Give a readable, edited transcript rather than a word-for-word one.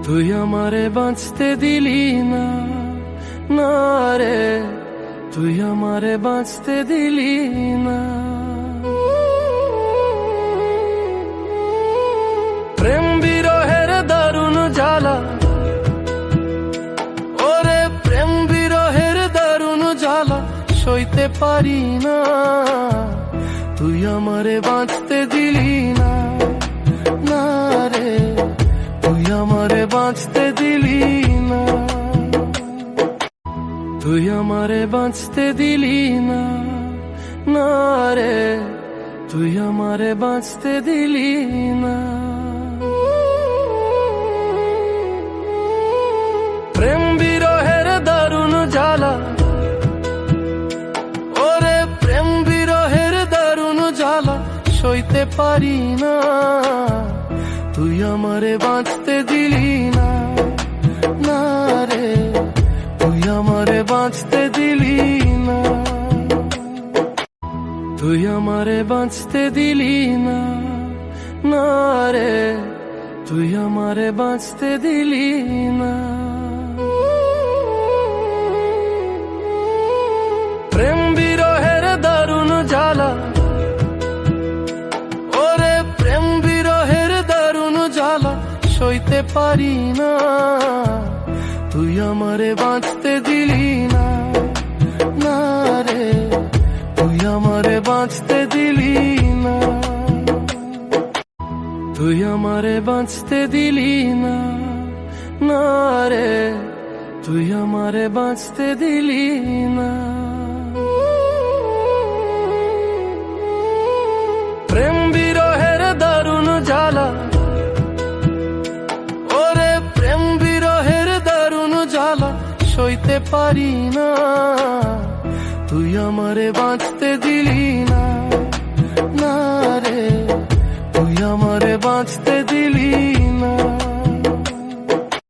তুই আমারে বাঁচতে দিলি না, না রে তুই আমারে বাঁচতে দিলি না। প্রেম বিরহের দারুণ জ্বালা, ওরে প্রেম বিরহের দারুণ জ্বালা সইতে পারি না, তুই আমারে বাঁচতে দিলি না, না রে তুই আমারে বাঁচতে দিলি না। তুই আমারে বাঁচতে দিলি না, না রে তুই আমারে বাঁচতে দিলি না। প্রেম বিরহের দারুণ জ্বালা, ওরে প্রেম বিরহের দারুণ জ্বালা সইতে পারি না, তুই আমারে বাঁচতে দিলি না, না রে তুই আমারে বাঁচতে দিলি না। তুই আমারে বাঁচতে দিলি না, না রে তুই আমারে বাঁচতে দিলি না। প্রেম বিরহের দারুণ জ্বালা, ওরে প্রেম বিরহের দারুণ জ্বালা সইতে পারি না, তুই আমারে বাঁচতে দিলি না, না রে তুই আমারে বাঁচতে দিলি না। তুই আমারে বাঁচতে দিলি না, না রে তুই আমারে বাঁচতে দিলি না। প্রেম বিরহের দারুণ জ্বালা, ওরে প্রেম বিরহের দারুণ জ্বালা সইতে পারি না, তুই আমারে বাঁচতে দিলি না, না রে তুই আমারে বাঁচতে